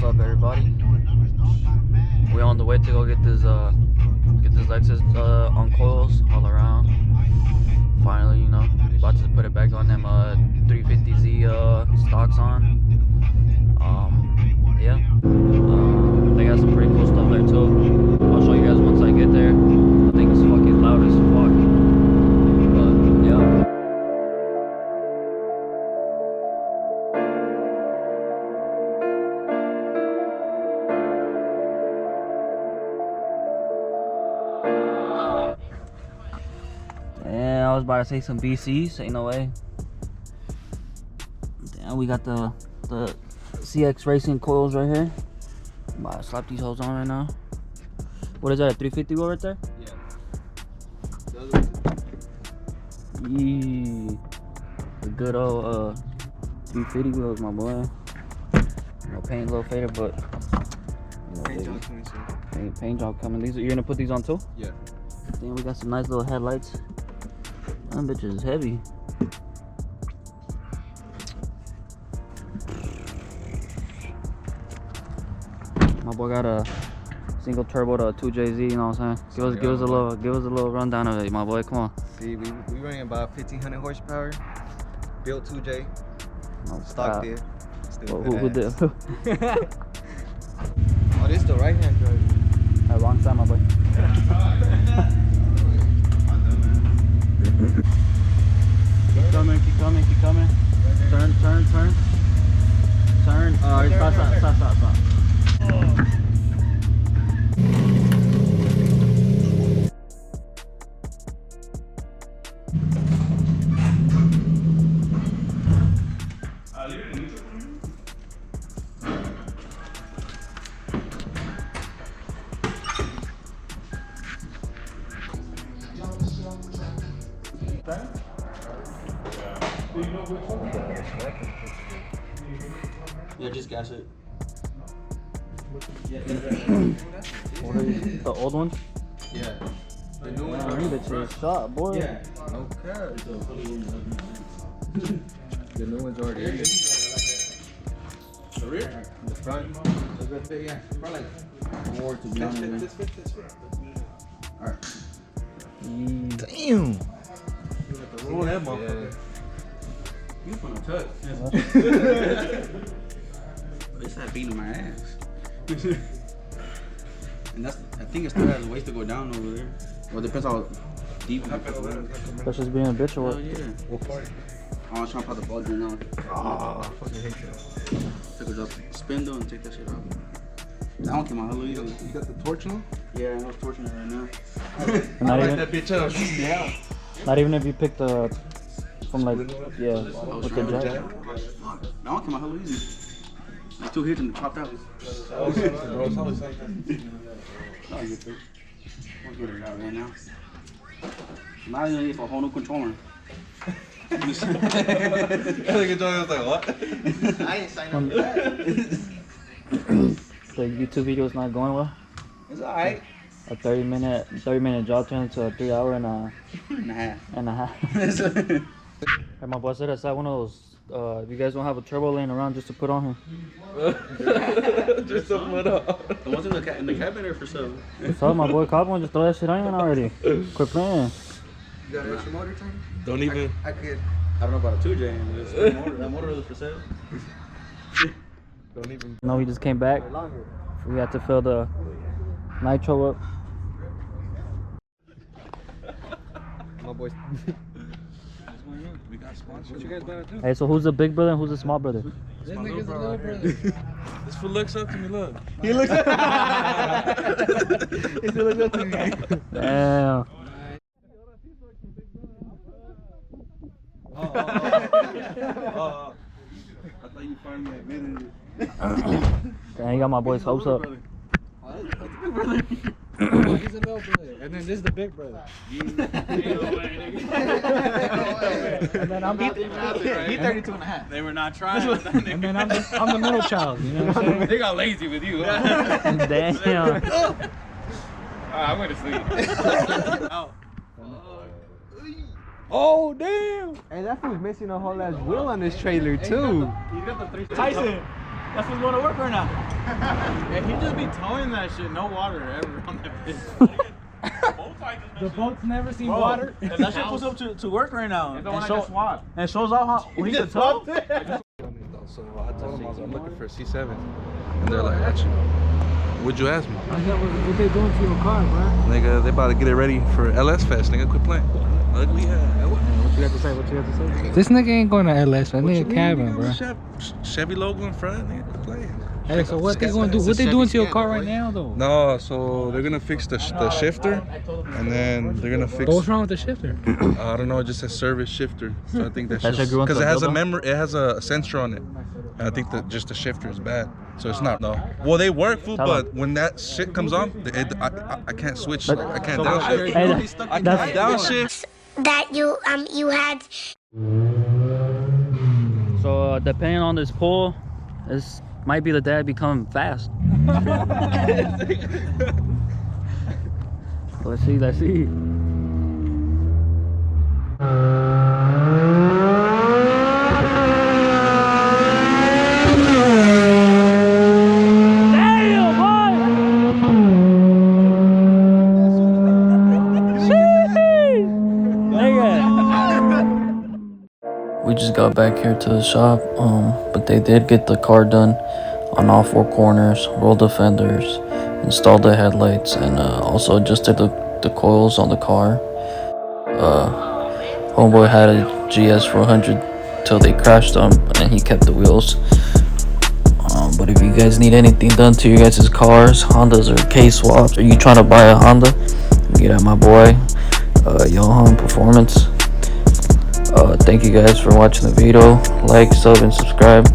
What's up, everybody? We're on the way to go get this Lexus on coils all around. Finally, you know, about to put it back on them 350Z stocks on. Yeah. They got some pretty cool stuff there too. I'll show you guys once I get there. I think it's fucking loud as fuck. But yeah. Yeah, I was about to say some BCs, ain't no way. Damn, we got the CX Racing coils right here. I'm about to slap these hoes on right now. What is that, a 350 wheel right there? Yeah. Yee. The good old 350 wheels, my boy. No paint, a little faded, but you know, paint job coming soon. Paint job coming. You're gonna put these on too? Yeah. Then we got some nice little headlights. That bitch is heavy. My boy got a single turbo to 2JZ, you know what I'm saying? Give us a little rundown of it, my boy. Come on. See, we running about 1500 horsepower. Built 2J. No, stock there. Still who did? Oh, this the right hand drive. Wrong side, my boy. Keep coming. Turn. Turn. Stop. Yeah, just gas it. What are these? The old ones? Yeah. The new ones Man, are you bitch shot, boy. Yeah. No cap. The new ones are there. The rear? The front? The good fit, yeah. Probably like more to be honest. This fit. Alright. Damn! Roll that motherfucker. You from the touch. It's not beating my ass. And I think it still has a ways to go down over there. Well, it depends how deep it is. That's just being a bitch or what? Oh, yeah. What part? I was trying to put the plug in now. Oh, I fucking hate that. Took it up, spin though, and take that shit off. I don't care my halo either. You got the torch now? Yeah, I'm torching it right now. Not I even, like that bitch up. Yeah. not even if you pick the from like yeah with the jack. Fuck, I don't care my halo either. It's too hidden and chopped out. Bro, it's always like that. No, you're good. I'll get it out right now. Now you're gonna need a whole new controller. I think Joey was like, what? I ain't signing up for that. The YouTube video is not going well. It's alright. A 30 minute job turned into a 3 hour and a half. Hey, my boy said that's like one of those. If you guys don't have a turbo laying around just to put on here. Just to put up. The ones in the cabinet for sale. What's up, my boy? Cop one, just throw that shit on already. Quit playing. You got an extra motor tank? Don't even. I don't know about a 2J. That motor is for sale. Don't even. No, we just came back. We had to fill the nitro up. My boys. We got sponsors. What you guys about to do? Hey, so who's the big brother and who's the small brother? This nigga's the little brother. This fool looks up to me, look. He looks up to me. Damn. I thought you finally admitted it. Damn, you got my boy's hopes up. He's a little brother, and then this is the big brother. And then I'm he 32 and a half. They were not trying. And then I'm the middle child. You know what I'm saying? They got lazy with you. Damn. Alright, I'm going to sleep. Oh. Oh, damn. Hey, that fool's missing a whole ass wheel on this trailer too. Tyson, that's what's going to work right now. And he just be towing that shit, no water ever on that bitch. The boat's never seen water. And that shit pulls up to work right now. It's the one I just swapped. And shows off how he can tow. So I told them I was looking for a C7. And they're like, actually, what'd you ask me? I said, what they doing to your car, bro? Nigga, they about to get it ready for LS Fest. Nigga, quit playing. Look, we What you have to say? What you have to say? This nigga ain't going to LS, man. Nigga cabin, bro. Chevy logo in front, nigga, quit playing. Hey, so what they gonna do? What they doing to your car right now, though? No, so they're gonna fix the shifter, and then they're gonna fix. What's wrong with the shifter? I don't know. It just says service shifter, so I think that's That shit just grew into because it has a Bilbo? memory. It has a sensor on it, and I think that just the shifter is bad. So it's not. No. Well, they work, fool, but when that shit comes on, I can't switch. Like, I can't downshift. I can't downshift. That you had. So depending on this pull, this might be the day I become fast. Let's see, let's see. We just got back here to the shop, but they did get the car done on all four corners, rolled the fenders, installed the headlights, and also adjusted the coils on the car. Homeboy had a GS 400 till they crashed him, and he kept the wheels. But if you guys need anything done to your guys' cars, Hondas or K-swaps, or you trying to buy a Honda, get at my boy, Johan Performance. Thank you guys for watching the video. Like, sub, and subscribe.